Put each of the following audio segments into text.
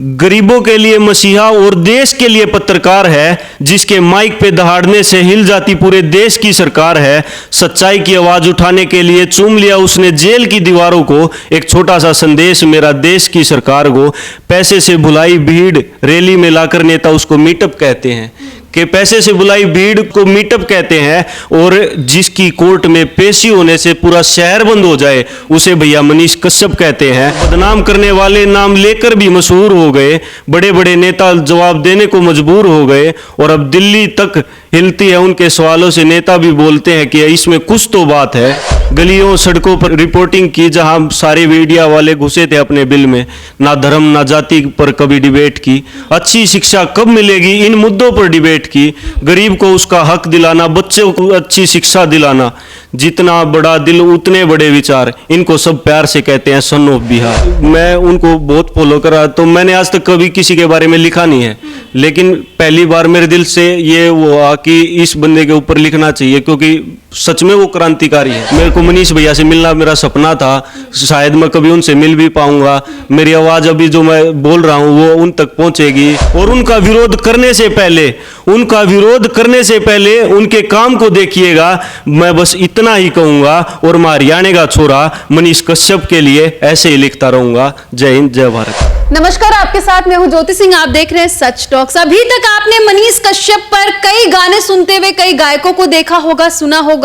गरीबों के लिए मसीहा और देश के लिए पत्रकार है, जिसके माइक पे दहाड़ने से हिल जाती पूरे देश की सरकार है। सच्चाई की आवाज उठाने के लिए चूम लिया उसने जेल की दीवारों को। एक छोटा सा संदेश मेरा देश की सरकार को। पैसे से बुलाई भीड़ रैली में लाकर नेता उसको मीटअप कहते हैं कि पैसे से बुलाई भीड़ को मीटअप कहते हैं। और जिसकी कोर्ट में पेशी होने से पूरा शहर बंद हो जाए उसे भैया मनीष कश्यप कहते हैं। बदनाम करने वाले नाम लेकर भी मशहूर हो गए, बड़े बड़े नेता जवाब देने को मजबूर हो गए। और अब दिल्ली तक हिलती है उनके सवालों से, नेता भी बोलते हैं कि इसमें कुछ तो बात है। गलियों सड़कों पर रिपोर्टिंग की जहां सारे मीडिया वाले घुसे थे अपने बिल में। ना धर्म ना जाति पर कभी डिबेट की। अच्छी शिक्षा कब मिलेगी इन मुद्दों पर डिबेट की। गरीब को उसका हक दिलाना, बच्चों को अच्छी शिक्षा दिलाना। जितना बड़ा दिल उतने बड़े विचार, इनको सब प्यार से कहते हैं सन ऑफ बिहार। मैं उनको बहुत फॉलो करा, तो मैंने आज तक कभी किसी के बारे में लिखा नहीं है, लेकिन पहली बार मेरे दिल से ये हुआ कि इस बंदे के ऊपर लिखना चाहिए, क्योंकि सच में वो क्रांतिकारी है। मेरे को मनीष भैया से मिलना मेरा सपना था, शायद मैं कभी उनसे मिल भी पाऊंगा। मेरी आवाज अभी जो मैं बोल रहा हूँ वो उन तक पहुंचेगी। और उनका विरोध करने से पहले उनके काम को देखिएगा। मैं बस इतना ही कहूंगा, और मैं हरियाणा का छोरा मनीष कश्यप के लिए ऐसे ही लिखता रहूंगा। जय हिंद, जय भारत। नमस्कार, आपके साथ मैं हूं ज्योति सिंह। आप देख रहे हैं सच टॉक्स। अभी तक आपने मनीष कश्यप पर कई गाने सुनते हुए कई गायकों को देखा होगा, सुना होगा।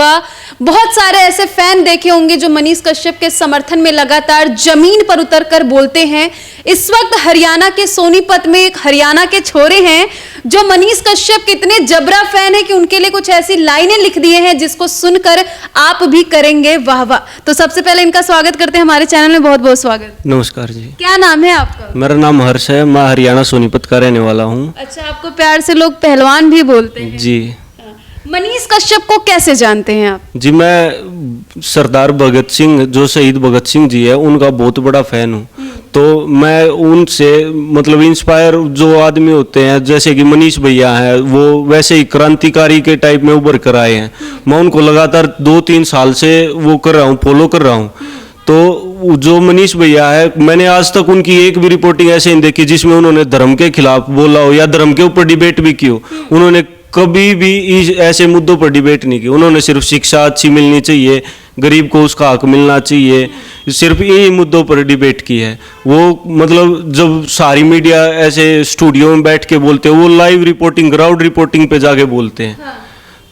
बहुत सारे ऐसे फैन देखे होंगे जो मनीष कश्यप के समर्थन में लगातार जमीन पर उतरकर बोलते हैं। इस वक्त हरियाणा के सोनीपत में एक हरियाणा के छोरे हैं जो मनीष कश्यप के इतने जबरा फैन है कि उनके लिए कुछ ऐसी लाइनें लिख दिए हैं जिसको सुनकर आप भी करेंगे वाह वाह। तो सबसे पहले इनका स्वागत करते हैं हमारे चैनल में। बहुत बहुत स्वागत। नमस्कार जी। क्या नाम है आपका? मेरा नाम हर्ष है, मैं हरियाणा सोनीपत का रहने वाला हूँ। अच्छा, आपको प्यार से लोग पहलवान भी बोलते हैं जी। मनीष कश्यप को कैसे जानते हैं आप? जी, मैं सरदार भगत सिंह, जो शहीद भगत सिंह जी है, उनका बहुत बड़ा फैन हूँ। तो मैं उनसे मतलब इंस्पायर जो आदमी होते हैं, जैसे कि मनीष भैया हैं, वो वैसे ही क्रांतिकारी के टाइप में उभर कर आए हैं। मैं उनको लगातार 2-3 साल से वो कर रहा हूँ, फॉलो कर रहा हूँ। तो जो मनीष भैया है, मैंने आज तक उनकी एक भी रिपोर्टिंग ऐसे नहीं देखी जिसमें उन्होंने धर्म के खिलाफ बोला हो या धर्म के ऊपर डिबेट भी की हो। उन्होंने कभी भी ऐसे मुद्दों पर डिबेट नहीं की। उन्होंने सिर्फ शिक्षा अच्छी मिलनी चाहिए, गरीब को उसका हक मिलना चाहिए, सिर्फ यही मुद्दों पर डिबेट की है। वो मतलब जब सारी मीडिया ऐसे स्टूडियो में बैठ के बोलते हैं, वो लाइव रिपोर्टिंग, ग्राउंड रिपोर्टिंग पे जाके बोलते हैं। हाँ।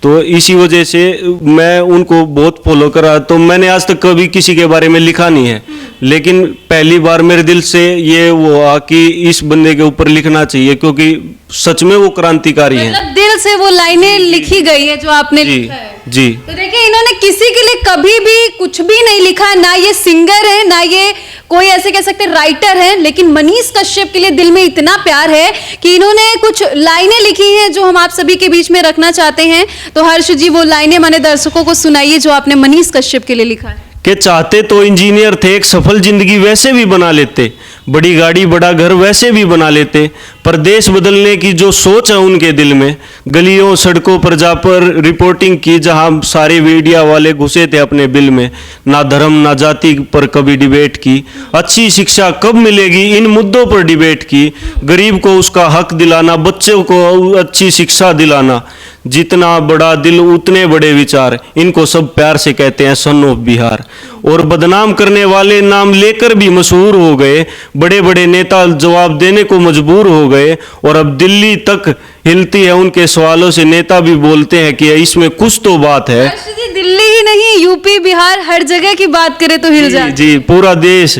तो इसी वजह से मैं उनको बहुत फॉलो करा। तो मैंने आज तक कभी किसी के बारे में लिखा नहीं है, लेकिन पहली बार मेरे दिल से ये हुआ कि इस बंदे के ऊपर लिखना चाहिए, क्योंकि सच में वो क्रांतिकारी है। मतलब दिल से वो लाइनें लिखी गई है जो आपने लिखा है। जी। तो देखिए, इन्होंने किसी के लिए कभी भी कुछ भी नहीं लिखा है। ना ये सिंगर है, ना ये कोई ऐसे कह सकते राइटर है, लेकिन मनीष कश्यप के लिए दिल में इतना प्यार है कि इन्होंने कुछ लाइनें लिखी हैं जो हम आप सभी के बीच में रखना चाहते हैं। तो हर्ष जी, वो लाइनें हमारे दर्शकों को सुनाइए जो आपने मनीष कश्यप के लिए लिखा है। कि चाहते तो इंजीनियर थे, एक सफल जिंदगी वैसे भी बना लेते, बड़ी गाड़ी बड़ा घर वैसे भी बना लेते, पर देश बदलने की जो सोच है उनके दिल में। गलियों सड़कों पर जा पर रिपोर्टिंग की जहां सारे मीडिया वाले घुसे थे अपने बिल में। ना धर्म ना जाति पर कभी डिबेट की। अच्छी शिक्षा कब मिलेगी इन मुद्दों पर डिबेट की। गरीब को उसका हक दिलाना, बच्चों को अच्छी शिक्षा दिलाना। जितना बड़ा दिल उतने बड़े विचार, इनको सब प्यार से कहते हैं सन ऑफ बिहार। और बदनाम करने वाले नाम लेकर भी मशहूर हो गए, बड़े बड़े नेता जवाब देने को मजबूर हो गए। और अब दिल्ली तक हिलती है उनके सवालों से, नेता भी बोलते हैं कि इसमें कुछ तो बात है। दिल्ली ही नहीं, यूपी बिहार हर जगह की बात करें तो हिल जाए। जी, पूरा देश।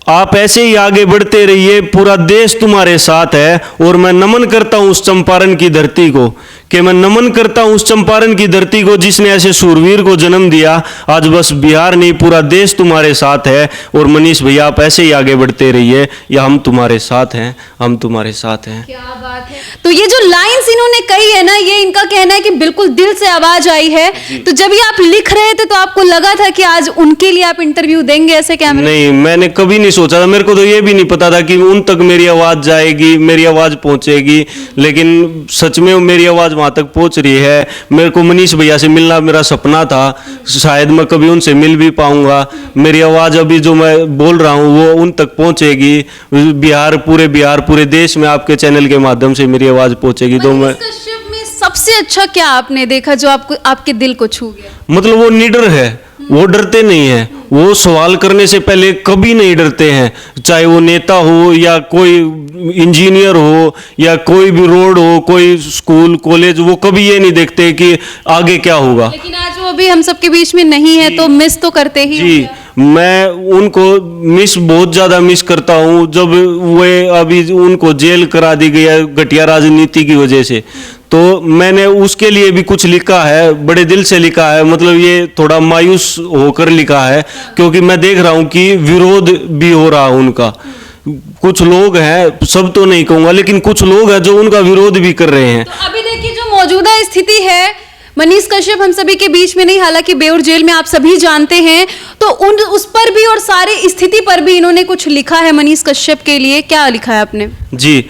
आप ऐसे ही आगे बढ़ते रहिए, पूरा देश तुम्हारे साथ है। और मैं नमन करता हूँ उस चंपारण की धरती को, कि मैं नमन करता हूँ उस चंपारण की धरती को जिसने ऐसे सूरवीर को जन्म दिया। आज बस बिहार नहीं, पूरा देश तुम्हारे साथ है। और मनीष भैया, आप ऐसे ही आगे बढ़ते रहिए, या हम तुम्हारे साथ हैं, हम तुम्हारे साथ हैं। क्या बात है। तो ये जो लाइंस इन्होंने कही है ना, ये इनका कहना है कि बिल्कुल दिल से आवाज आई है। तो जब ये आप लिख रहे थे तो आपको लगा था कि आज उनके लिए आप इंटरव्यू देंगे ऐसे कैमरे? नहीं, मैंने कभी नहीं सोचा था, मेरे को तो ये भी नहीं पता था कि उन तक मेरी आवाज़ जाएगी, मेरी आवाज़ पहुंचेगी, लेकिन सच में मेरी आवाज़ वहाँ तक पहुंच रही है। मेरे को मनीष भैया से मिलना मेरा सपना था, शायद मैं कभी उनसे मिल भी पाऊंगा। मेरी आवाज़ अभी जो मैं बोल रहा हूँ वो उन तक पहुंचेगी, बिहार, पूरे देश में आपके चैनल के माध्यम से मेरी आवाज़ पहुंचेगी। तो मैं, मनीष कश्यप में सबसे अच्छा क्या आपने देखा जो आपको आपके दिल को छू गया? मतलब वो निडर है, वो डरते नहीं है, वो सवाल करने से पहले कभी नहीं डरते हैं, चाहे वो नेता हो या कोई इंजीनियर हो या कोई भी रोड हो, कोई स्कूल कॉलेज, वो कभी ये नहीं देखते कि आगे क्या होगा। लेकिन आज वो अभी हम सबके बीच में नहीं है, तो मिस तो करते ही जी, होंगे। मैं उनको बहुत ज़्यादा मिस करता हूँ। जब वे अभी उनको जेल करा दी गई है घटिया राजनीति की वजह से, तो मैंने उसके लिए भी कुछ लिखा है, बड़े दिल से लिखा है। मतलब ये थोड़ा मायूस होकर लिखा है, क्योंकि मैं देख रहा हूँ कि विरोध भी हो रहा है उनका। कुछ लोग हैं, सब तो नहीं कहूँगा, लेकिन कुछ लोग हैं जो उनका विरोध भी कर रहे हैं। तो अभी देखिए जो मौजूदा स्थिति है, मनीष कश्यप हम सभी के बीच में नहीं, हालांकि बेउर जेल में आप सभी जानते हैं, तो उस पर भी और सारे स्थिति पर भी इन्होंने कुछ लिखा है मनीष कश्यप के लिए। क्या लिखा है आपने? जी,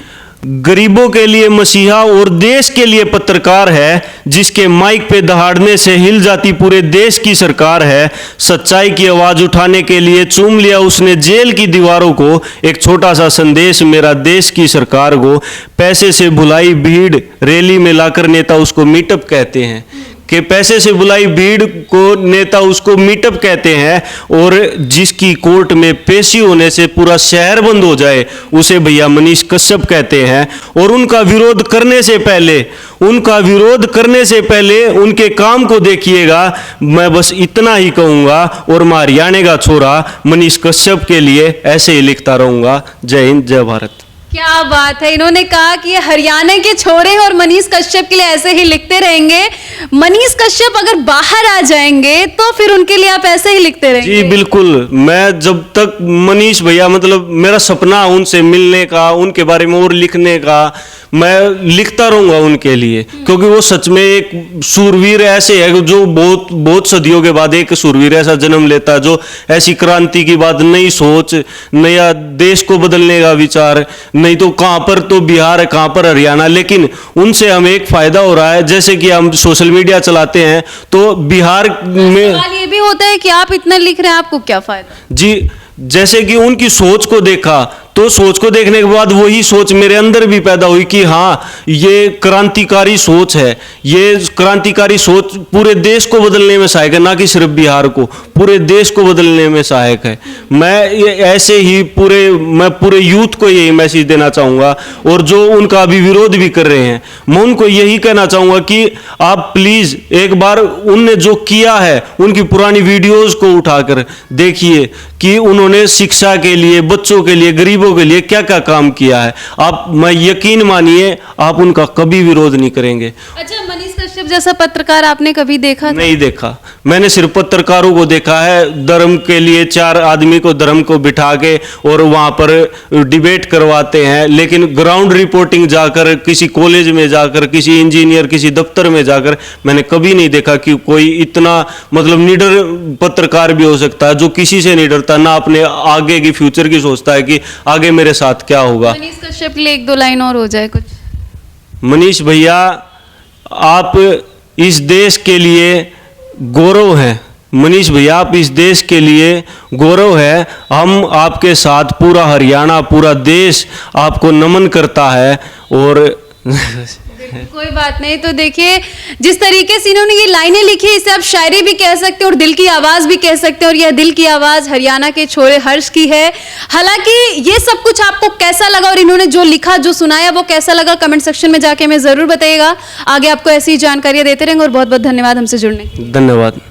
गरीबों के लिए मसीहा और देश के लिए पत्रकार है, जिसके माइक पे दहाड़ने से हिल जाती पूरे देश की सरकार है। सच्चाई की आवाज उठाने के लिए चूम लिया उसने जेल की दीवारों को, एक छोटा सा संदेश मेरा देश की सरकार को। पैसे से बुलाई भीड़ रैली में लाकर नेता उसको मीटअप कहते हैं, कि पैसे से बुलाई भीड़ को नेता उसको मीटअप कहते हैं, और जिसकी कोर्ट में पेशी होने से पूरा शहर बंद हो जाए उसे भैया मनीष कश्यप कहते हैं। और उनका विरोध करने से पहले उनके काम को देखिएगा। मैं बस इतना ही कहूँगा, और मैं हरियाणा का छोरा मनीष कश्यप के लिए ऐसे ही लिखता रहूँगा। जय हिंद, जय भारत। क्या बात है, इन्होंने कहा कि ये हरियाणा के छोरे हैं और मनीष कश्यप के लिए ऐसे ही लिखते रहेंगे। मनीष कश्यप अगर बाहर आ जाएंगे तो फिर उनके लिए आप ऐसे ही लिखते रहेंगे? जी बिल्कुल, मैं जब तक मनीष भैया, मतलब मेरा सपना उनसे मिलने का, उनके बारे में और लिखने का, मैं लिखता रहूंगा उनके लिए, क्योंकि वो सच में एक सूरवीर ऐसे है जो बहुत सदियों के बाद एक सूरवीर ऐसा जन्म लेता है जो ऐसी क्रांति की बात, नई सोच, नया देश को बदलने का विचार। नहीं तो कहाँ पर तो बिहार है, कहाँ पर हरियाणा, लेकिन उनसे हमें एक फायदा हो रहा है। जैसे कि हम सोशल मीडिया चलाते हैं तो बिहार में सवाल ये भी होता है कि आप इतना लिख रहे हैं, आपको क्या फायदा? जी, जैसे कि उनकी सोच को देखा, तो सोच को देखने के बाद वही सोच मेरे अंदर भी पैदा हुई कि हाँ, ये क्रांतिकारी सोच है, ये क्रांतिकारी सोच पूरे देश को बदलने में सहायक है, ना कि सिर्फ बिहार को, पूरे देश को बदलने में सहायक है। मैं ये ऐसे ही मैं पूरे यूथ को यही मैसेज देना चाहूँगा, और जो उनका अभी विरोध भी कर रहे हैं, मैं उनको यही कहना चाहूँगा कि आप प्लीज़ एक बार उनने जो किया है, उनकी पुरानी वीडियोज़ को उठाकर देखिए कि उन्होंने शिक्षा के लिए, बच्चों के लिए, गरीबों के लिए क्या क्या काम किया है। आप, मैं यकीन मानिए, आप उनका कभी विरोध नहीं करेंगे। अच्छा, मनीष कश्यप जैसा पत्रकार आपने कभी देखा था? नहीं देखा, मैंने सिर्फ पत्रकारों को देखा है, धर्म के लिए 4 आदमी को धर्म को बिठा के और वहां पर डिबेट करवाते हैं, लेकिन ग्राउंड रिपोर्टिंग जाकर, किसी कॉलेज में जाकर, किसी इंजीनियर, किसी दफ्तर में जाकर मैंने कभी नहीं देखा कि कोई इतना, मतलब निडर पत्रकार भी हो सकता है जो किसी से नहीं डरता, ना अपने आगे की फ्यूचर की सोचता है कि आगे मेरे साथ क्या होगा। मनीष कश्यप के लिए 1-2 लाइन और हो जाए कुछ? मनीष भैया, आप इस देश के लिए गौरव हैं। मनीष भैया, आप इस देश के लिए गौरव है। हम आपके साथ, पूरा हरियाणा, पूरा देश आपको नमन करता है। और कोई बात नहीं, तो देखिए जिस तरीके से इन्होंने ये लाइनें लिखी, इसे आप शायरी भी कह सकते हैं और दिल की आवाज भी कह सकते हैं, और यह दिल की आवाज हरियाणा के छोरे हर्ष की है। हालांकि ये सब कुछ आपको कैसा लगा और इन्होंने जो लिखा, जो सुनाया, वो कैसा लगा, कमेंट सेक्शन में जाके हमें जरूर बताइएगा। आगे आपको ऐसी जानकारियां देते रहेंगे, और बहुत बहुत धन्यवाद हमसे जुड़ने के लिए। धन्यवाद।